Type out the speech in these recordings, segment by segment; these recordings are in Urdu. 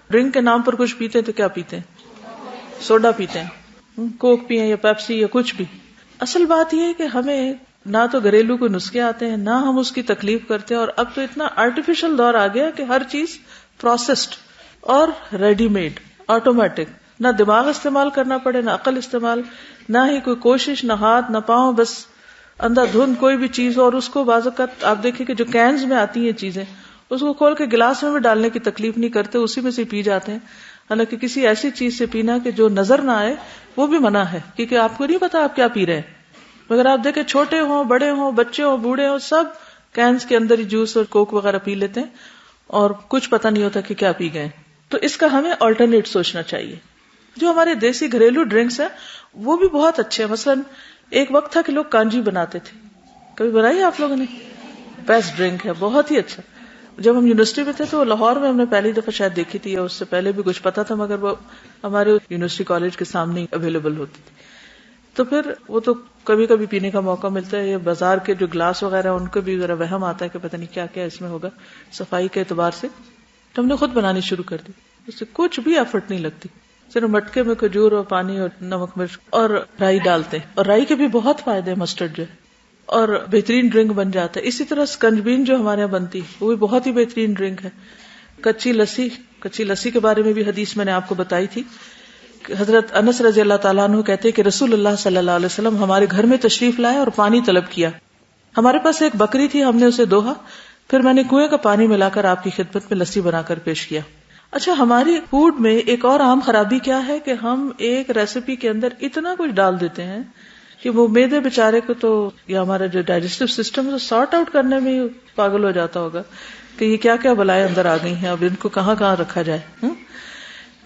ڈرنک کے نام پر کچھ پیتے ہیں تو کیا پیتے ہیں؟ سوڈا پیتے ہیں، کوک پیئیں یا پیپسی یا کچھ بھی. اصل بات یہ ہے کہ ہمیں نہ تو گھریلو کوئی نسخے آتے ہیں، نہ ہم اس کی تکلیف کرتے ہیں، اور اب تو اتنا آرٹیفیشل دور آ گیا کہ ہر چیز پروسیسڈ اور ریڈی میڈ، آٹومیٹک. نہ دماغ استعمال کرنا پڑے، نہ عقل استعمال، نہ ہی کوئی کوشش، نہ ہاتھ نہ پاؤں، بس اندھا دھند کوئی بھی چیز. اور اس کو بعض اوقات آپ دیکھیں کہ جو کینز میں آتی ہیں چیزیں، اس کو کھول کے گلاس میں بھی ڈالنے کی تکلیف نہیں کرتے، اسی میں سے پی جاتے ہیں. حالانکہ کسی ایسی چیز سے پینا کہ جو نظر نہ آئے وہ بھی منع ہے، کیونکہ آپ کو نہیں پتا آپ کیا پی رہے ہیں. مگر آپ دیکھیں چھوٹے ہوں، بڑے ہوں، بچے ہوں، بوڑھے ہوں، سب کینز کے اندر ہی جوس اور کوک وغیرہ پی لیتے ہیں اور کچھ پتہ نہیں ہوتا کہ کیا پی گئے. تو اس کا ہمیں آلٹرنیٹ سوچنا چاہیے. جو ہمارے دیسی گھریلو ڈرنکس ہیں وہ بھی بہت اچھے ہیں. مثلا ایک وقت تھا کہ لوگ کانجی بناتے تھے، کبھی بنائی آپ لوگوں نے؟ بیسٹ ڈرنک ہے، بہت ہی اچھا. جب ہم یونیورسٹی میں تھے تو لاہور میں ہم نے پہلی دفعہ شاید دیکھی تھی، یا اس سے پہلے بھی کچھ پتا تھا، مگر وہ ہمارے یونیورسٹی کالج کے سامنے اویلیبل ہوتی تھی. تو پھر وہ تو کبھی کبھی پینے کا موقع ملتا ہے. یہ بازار کے جو گلاس وغیرہ ان کو بھی ذرا وہم آتا ہے کہ پتہ نہیں کیا کیا اس میں ہوگا صفائی کے اعتبار سے. تو ہم نے خود بنانی شروع کر دی، اس سے کچھ بھی ایفرٹ نہیں لگتی. صرف مٹکے میں کھجور اور پانی اور نمک مرچ اور رائی ڈالتے ہیں، اور رائی کے بھی بہت فائدے ہیں، مسٹرڈ جو ہے، اور بہترین ڈرنک بن جاتا ہے. اسی طرح سکنجبین جو ہمارے یہاں بنتی ہے وہ بھی بہت ہی بہترین ڈرنک ہے. کچی لسی کے بارے میں بھی حدیث میں نے آپ کو بتائی تھی. حضرت انس رضی اللہ تعالیٰ عنہ کہتے کہ رسول اللہ صلی اللہ علیہ وسلم ہمارے گھر میں تشریف لائے اور پانی طلب کیا. ہمارے پاس ایک بکری تھی، ہم نے اسے دوہا، پھر میں نے کنویں کا پانی ملا کر آپ کی خدمت میں لسی بنا کر پیش کیا. اچھا، ہماری فوڈ میں ایک اور عام خرابی کیا ہے کہ ہم ایک ریسیپی کے اندر اتنا کچھ ڈال دیتے ہیں کہ وہ معدے بیچارے کو تو، یا ہمارا جو ڈائجسٹو سسٹم ہے سارٹ آؤٹ کرنے میں پاگل ہو جاتا ہوگا کہ یہ کیا کیا بلائیں اندر آ گئی ہیں، اب ان کو کہاں کہاں رکھا جائے.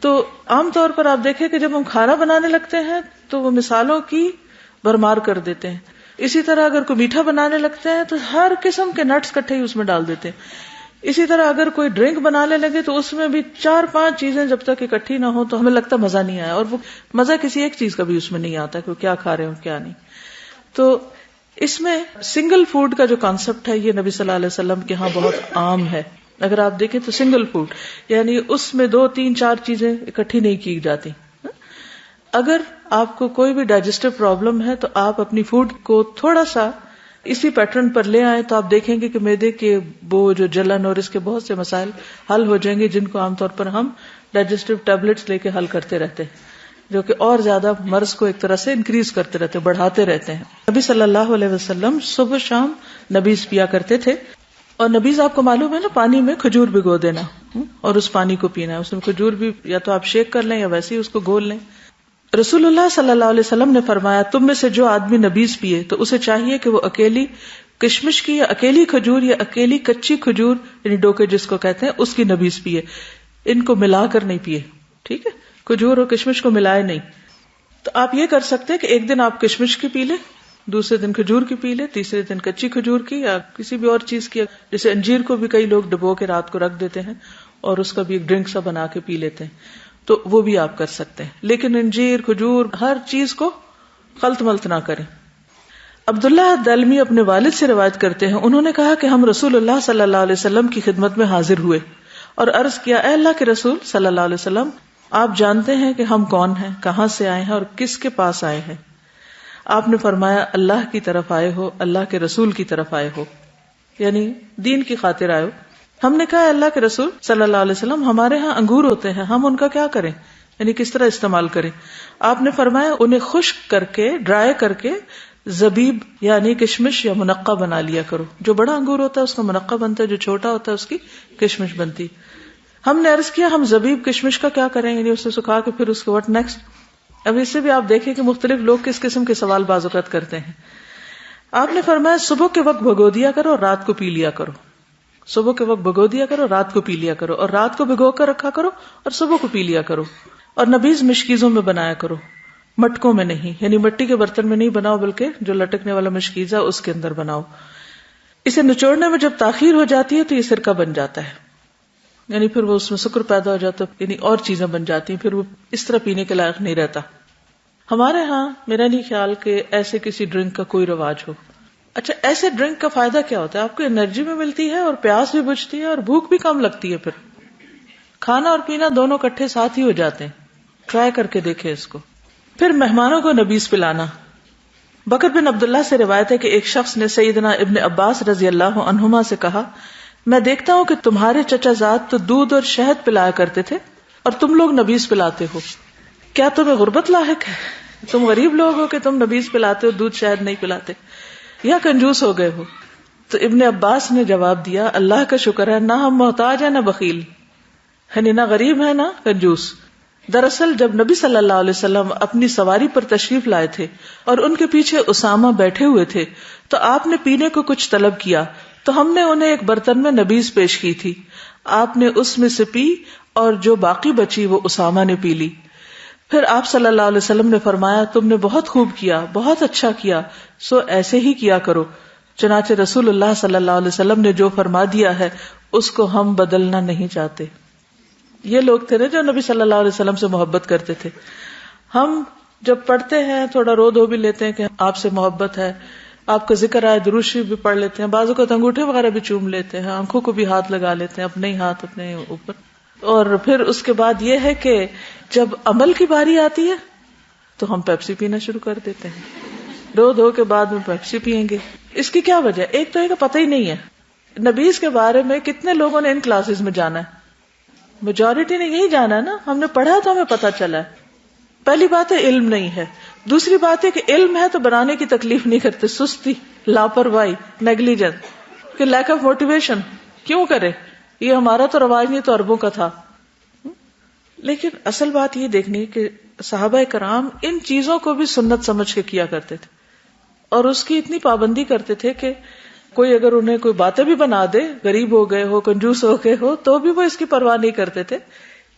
تو عام طور پر آپ دیکھیں کہ جب ہم کھانا بنانے لگتے ہیں تو وہ مثالوں کی بھرمار کر دیتے ہیں. اسی طرح اگر کوئی میٹھا بنانے لگتے ہیں تو ہر قسم کے نٹس کٹھے ہی اس میں ڈال دیتے ہیں. اسی طرح اگر کوئی ڈرنک بنانے لگے تو اس میں بھی 4-5 چیزیں جب تک اکٹھی نہ ہو تو ہمیں لگتا مزہ نہیں آیا، اور وہ مزہ کسی ایک چیز کا بھی اس میں نہیں آتا کہ کیا کھا رہے ہو کیا نہیں. تو اس میں سنگل فوڈ کا جو کانسیپٹ ہے یہ نبی صلی اللہ علیہ وسلم کے ہاں بہت عام ہے. اگر آپ دیکھیں تو سنگل فوڈ یعنی اس میں 2-3-4 چیزیں اکٹھی نہیں کی جاتی. اگر آپ کو کوئی بھی ڈائجسٹو پرابلم ہے تو آپ اپنی فوڈ کو تھوڑا سا اسی پیٹرن پر لے آئیں تو آپ دیکھیں گے کہ معدے کے بوجھ جو جلن اور اس کے بہت سے مسائل حل ہو جائیں گے، جن کو عام طور پر ہم ڈائجسٹو ٹیبلٹس لے کے حل کرتے رہتے ہیں، جو کہ اور زیادہ مرض کو ایک طرح سے انکریز کرتے رہتے، بڑھاتے رہتے ہیں. نبی صلی اللہ علیہ وسلم صبح شام نبیز پیا کرتے تھے، اور نبیز آپ کو معلوم ہے نا، پانی میں کھجور بھگو دینا اور اس پانی کو پینا. اس میں کھجور بھی یا تو آپ شیک کر لیں یا ویسے ہی اس کو گھول لیں. رسول اللہ صلی اللہ علیہ وسلم نے فرمایا تم میں سے جو آدمی نبیز پیے تو اسے چاہیے کہ وہ اکیلی کشمش کی یا اکیلی کھجور یا اکیلی کچی کھجور یعنی ڈوکے جس کو کہتے ہیں اس کی نبیز پیے، ان کو ملا کر نہیں پیے. ٹھیک ہے، کھجور اور کشمش کو ملائے نہیں. تو آپ یہ کر سکتے کہ ایک دن آپ کشمش کی پی لیں، دوسرے دن کھجور کی پی لیں، تیسرے دن کچی کھجور کی یا کسی بھی اور چیز کی. جیسے انجیر کو بھی کئی لوگ ڈبو کے رات کو رکھ دیتے ہیں اور اس کا بھی ایک ڈرنک سا بنا کے پی لیتے ہیں، تو وہ بھی آپ کر سکتے ہیں. لیکن انجیر کھجور ہر چیز کو خلط ملط نہ کریں. عبداللہ دلمی اپنے والد سے روایت کرتے ہیں، انہوں نے کہا کہ ہم رسول اللہ صلی اللہ علیہ وسلم کی خدمت میں حاضر ہوئے اور عرض کیا، اے اللہ کے رسول صلی اللہ علیہ وسلم، آپ جانتے ہیں کہ ہم کون ہیں، کہاں سے آئے ہیں اور کس کے پاس آئے ہیں. آپ نے فرمایا اللہ کی طرف آئے ہو، اللہ کے رسول کی طرف آئے ہو، یعنی دین کی خاطر آئے ہو. ہم نے کہا اللہ کے رسول صلی اللہ علیہ وسلم، ہمارے ہاں انگور ہوتے ہیں، ہم ان کا کیا کریں، یعنی کس طرح استعمال کریں. آپ نے فرمایا انہیں خشک کر کے ڈرائی کر کے زبیب یعنی کشمش یا منقع بنا لیا کرو. جو بڑا انگور ہوتا ہے اس کا منقع بنتا ہے، جو چھوٹا ہوتا ہے اس کی کشمش بنتی. ہم نے عرض کیا ہم زبیب کشمش کا کیا کریں، یعنی اسے سکھا کے پھر اس کے واٹ نیکسٹ. اب اس سے بھی آپ دیکھیں کہ مختلف لوگ کس قسم کے سوال بعض اوقات کرتے ہیں. آپ نے فرمایا صبح کے وقت بھگو دیا کرو اور رات کو پی لیا کرو. صبح کے وقت بھگو دیا کرو، رات کو پی لیا کرو، اور رات کو بھگو کر رکھا کرو اور صبح کو پی لیا کرو. اور نبیز مشکیزوں میں بنایا کرو، مٹکوں میں نہیں، یعنی مٹی کے برتن میں نہیں بناؤ بلکہ جو لٹکنے والا مشکیزہ اس کے اندر بناؤ. اسے نچوڑنے میں جب تاخیر ہو جاتی ہے تو یہ سرکہ بن جاتا ہے، یعنی پھر وہ اس میں سکر پیدا ہو جاتا ہے، یعنی اور چیزیں بن جاتی ہیں، پھر وہ اس طرح پینے کے لائق نہیں رہتا. ہمارے ہاں میرا نہیں خیال کہ ایسے کسی ڈرنک کا کوئی رواج ہو. اچھا، ایسے ڈرنک کا فائدہ کیا ہوتا ہے؟ آپ کو انرجی بھی ملتی ہے اور پیاس بھی بجھتی ہے اور بھوک بھی کم لگتی ہے. پھر کھانا اور پینا دونوں کٹھے ساتھ ہی ہو جاتے ہیں. ٹرائی کر کے دیکھیں اس کو. پھر مہمانوں کو نبیذ پلانا. بکر بن عبداللہ سے روایت ہے کہ ایک شخص نے سیدنا ابن عباس رضی اللہ عنہما سے کہا, میں دیکھتا ہوں کہ تمہارے چچا زاد تو دودھ اور شہد پلایا کرتے تھے اور تم لوگ نبیذ پلاتے ہو. کیا تمہیں غربت لاحق ہے؟ تم غریب لوگ ہو کہ تم نبیذ پلاتے ہو, دودھ شہد نہیں پلاتے, یا کنجوس ہو گئے ہو؟ تو ابن عباس نے جواب دیا, اللہ کا شکر ہے نہ ہم محتاج ہیں نہ بخیل, یعنی نہ غریب ہے نہ کنجوس. دراصل جب نبی صلی اللہ علیہ وسلم اپنی سواری پر تشریف لائے تھے اور ان کے پیچھے اسامہ بیٹھے ہوئے تھے تو آپ نے پینے کو کچھ طلب کیا تو ہم نے انہیں ایک برتن میں نبیذ پیش کی تھی. آپ نے اس میں سے پی اور جو باقی بچی وہ اسامہ نے پی لی. پھر آپ صلی اللہ علیہ وسلم نے فرمایا, تم نے بہت خوب کیا, بہت اچھا کیا, سو ایسے ہی کیا کرو. چنانچہ رسول اللہ صلی اللہ علیہ وسلم نے جو فرما دیا ہے اس کو ہم بدلنا نہیں چاہتے. یہ لوگ تھے نا جو نبی صلی اللہ علیہ وسلم سے محبت کرتے تھے. ہم جب پڑھتے ہیں تھوڑا رو دھو بھی لیتے ہیں کہ آپ سے محبت ہے, آپ کا ذکر آئے درود شریف بھی پڑھ لیتے ہیں, بعضوں کو انگوٹھے وغیرہ بھی چوم لیتے ہیں, آنکھوں کو بھی ہاتھ لگا لیتے ہیں, اپنے ہی ہاتھ اپنے اوپر. اور پھر اس کے بعد یہ ہے کہ جب عمل کی باری آتی ہے تو ہم پیپسی پینا شروع کر دیتے ہیں. رو دھو کے بعد میں پیپسی پیئیں گے. اس کی کیا وجہ؟ ایک تو ہے کہ پتہ ہی نہیں ہے نبیذ کے بارے میں. کتنے لوگوں نے ان کلاسز میں جانا ہے؟ میجورٹی نے یہی جانا ہے نا, ہم نے پڑھا تو ہمیں پتہ چلا ہے. پہلی بات ہے علم نہیں ہے. دوسری بات ہے کہ علم ہے تو بنانے کی تکلیف نہیں کرتے. سستی, لاپرواہی, نیگلیجنس, کہ لیک آف موٹیویشن. کیوں کرے, یہ ہمارا تو رواج نہیں تو عربوں کا تھا. لیکن اصل بات یہ دیکھنی کہ صحابہ کرام ان چیزوں کو بھی سنت سمجھ کے کیا کرتے تھے اور اس کی اتنی پابندی کرتے تھے کہ کوئی اگر انہیں کوئی باتیں بھی بنا دے, غریب ہو گئے ہو, کنجوس ہو گئے ہو, تو بھی وہ اس کی پرواہ نہیں کرتے تھے.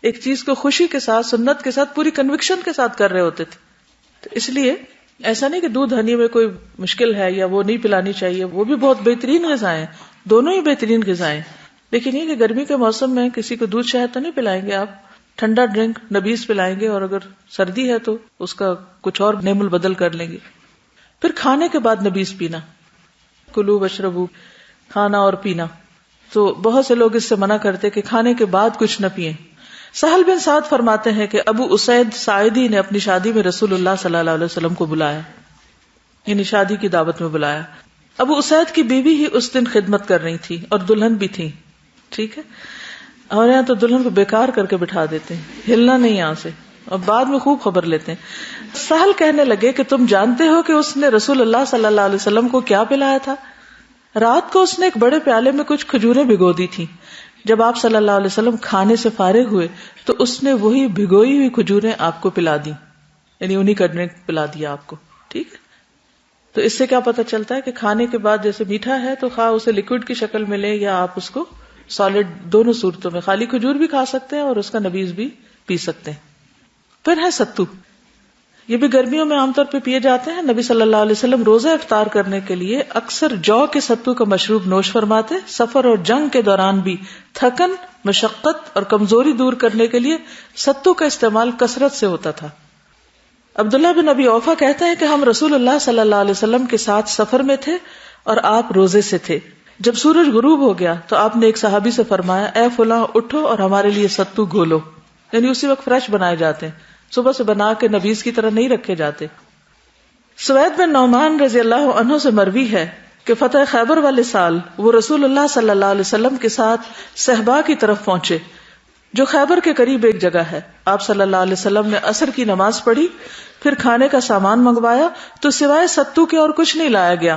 ایک چیز کو خوشی کے ساتھ, سنت کے ساتھ, پوری کنوکشن کے ساتھ کر رہے ہوتے تھے. تو اس لیے ایسا نہیں کہ دودھ ہنی میں کوئی مشکل ہے یا وہ نہیں پلانی چاہیے, وہ بھی بہت بہترین غذائیں ہیں, دونوں ہی بہترین غذائیں. لیکن یہ کہ گرمی کے موسم میں کسی کو دودھ شہد تو نہیں پلائیں گے آپ, ٹھنڈا ڈرنک نبیذ پلائیں گے, اور اگر سردی ہے تو اس کا کچھ اور نعم البدل کر لیں گے. پھر کھانے کے بعد نبیذ پینا, کلو واشربو, کھانا اور پینا. تو بہت سے لوگ اس سے منع کرتے کہ کھانے کے بعد کچھ نہ پیئیں. سہل بن سعد فرماتے ہیں کہ ابو اسید ساعدی نے اپنی شادی میں رسول اللہ صلی اللہ علیہ وسلم کو بلایا, یعنی شادی کی دعوت میں بلایا. ابو اسید کی بیوی ہی اس دن خدمت کر رہی تھی اور دلہن بھی تھی. ٹھیک ہے, اور یہاں تو دلہن کو بیکار کر کے بٹھا دیتے ہیں, ہلنا نہیں یہاں سے, اور بعد میں خوب خبر لیتے ہیں. سہل کہنے لگے کہ تم جانتے ہو کہ اس نے رسول اللہ صلی اللہ علیہ وسلم کو کیا پلایا تھا؟ رات کو اس نے ایک بڑے پیالے میں کچھ کھجوریں بھگو دی تھی. جب آپ صلی اللہ علیہ وسلم کھانے سے فارغ ہوئے تو اس نے وہی بھگوئی ہوئی کھجوریں آپ کو پلا دی, یعنی انہی کا ڈرنک پلا دیا آپ کو. ٹھیک ہے, تو اس سے کیا پتہ چلتا ہے کہ کھانے کے بعد جیسے میٹھا ہے تو خواہ اسے لکوڈ کی شکل میں لے یا آپ اس کو سالڈ, دونوں صورتوں میں خالی کھجور بھی کھا سکتے ہیں اور اس کا نبیذ بھی پی سکتے ہیں. پھر ہے ستو, یہ بھی گرمیوں میں عام طور پہ پیے جاتے ہیں. نبی صلی اللہ علیہ وسلم روزہ افطار کرنے کے لیے اکثر جو کے ستو کا مشروب نوش فرماتے. سفر اور جنگ کے دوران بھی تھکن, مشقت اور کمزوری دور کرنے کے لیے ستو کا استعمال کثرت سے ہوتا تھا. عبداللہ بن ابی اوفا کہتے ہیں کہ ہم رسول اللہ صلی اللہ علیہ وسلم کے ساتھ سفر میں تھے اور آپ روزے سے تھے. جب سورج غروب ہو گیا تو آپ نے ایک صحابی سے فرمایا, اے فلاں اٹھو اور ہمارے لیے ستو گھولو, یعنی اسی وقت فریش بنائے جاتے ہیں, صبح سے بنا کے نبیذ کی طرح نہیں رکھے جاتے. سوید بن نعمان رضی اللہ عنہ سے مروی ہے کہ فتح خیبر والے سال وہ رسول اللہ صلی اللہ علیہ وسلم کے ساتھ صحبا کی طرف پہنچے جو خیبر کے قریب ایک جگہ ہے. آپ صلی اللہ علیہ وسلم نے عصر کی نماز پڑھی, پھر کھانے کا سامان منگوایا تو سوائے ستو کے اور کچھ نہیں لایا گیا.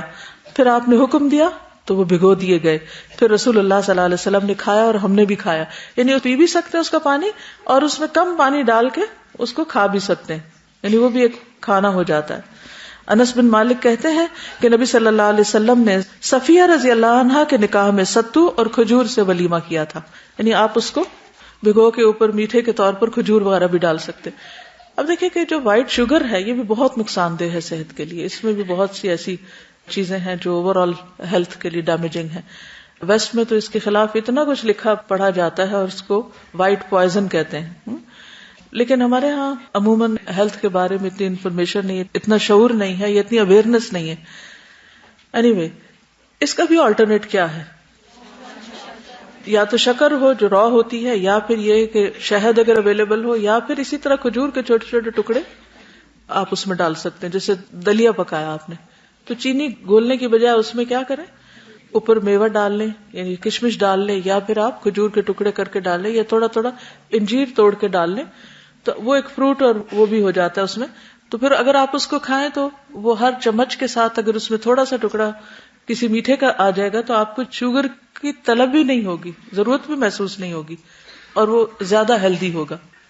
پھر آپ نے حکم دیا تو وہ بھگو دیے گئے. پھر رسول اللہ صلی اللہ علیہ وسلم نے کھایا اور ہم نے بھی کھایا, یعنی پی بھی سکتے ہیں اس کا پانی اور اس میں کم پانی ڈال کے اس کو کھا بھی سکتے ہیں, یعنی وہ بھی ایک کھانا ہو جاتا ہے. انس بن مالک کہتے ہیں کہ نبی صلی اللہ علیہ وسلم نے صفیہ رضی اللہ عنہا کے نکاح میں ستو اور کھجور سے ولیمہ کیا تھا, یعنی آپ اس کو بھگو کے اوپر میٹھے کے طور پر کھجور وغیرہ بھی ڈال سکتے. اب دیکھیں کہ جو وائٹ شوگر ہے یہ بھی بہت نقصان دہ ہے صحت کے لیے. اس میں بھی بہت سی ایسی چیزیں ہیں جو اوور آل ہیلتھ کے لیے ڈیمیجنگ ہیں. ویسٹ میں تو اس کے خلاف اتنا کچھ لکھا پڑھا جاتا ہے اور اس کو وائٹ پوائزن کہتے ہیں, لیکن ہمارے ہاں عموماً ہیلتھ کے بارے میں اتنی انفارمیشن نہیں ہے, اتنا شعور نہیں ہے, یا اتنی اویئرنیس نہیں ہے. اینی وے, اس کا بھی آلٹرنیٹ کیا ہے؟ یا تو شکر ہو جو را ہوتی ہے، یا پھر یہ کہ شہد اگر اویلیبل ہو، یا پھر اسی طرح کھجور کے چھوٹے چھوٹے ٹکڑے آپ اس میں ڈال سکتے ہیں. جیسے دلیا پکایا آپ نے تو چینی گھولنے کی بجائے اس میں کیا کریں، اوپر میوہ ڈال لیں، یعنی کشمش ڈال لیں، یا پھر آپ کھجور کے ٹکڑے کر کے ڈال لیں، یا تھوڑا تھوڑا انجیر توڑ کے ڈال لیں، تو وہ ایک فروٹ اور وہ بھی ہو جاتا ہے اس میں. تو پھر اگر آپ اس کو کھائیں تو وہ ہر چمچ کے ساتھ اگر اس میں تھوڑا سا ٹکڑا کسی میٹھے کا آ جائے گا تو آپ کو شوگر کی طلب بھی نہیں ہوگی، ضرورت بھی محسوس نہیں ہوگی، اور وہ زیادہ ہیلدی ہوگا.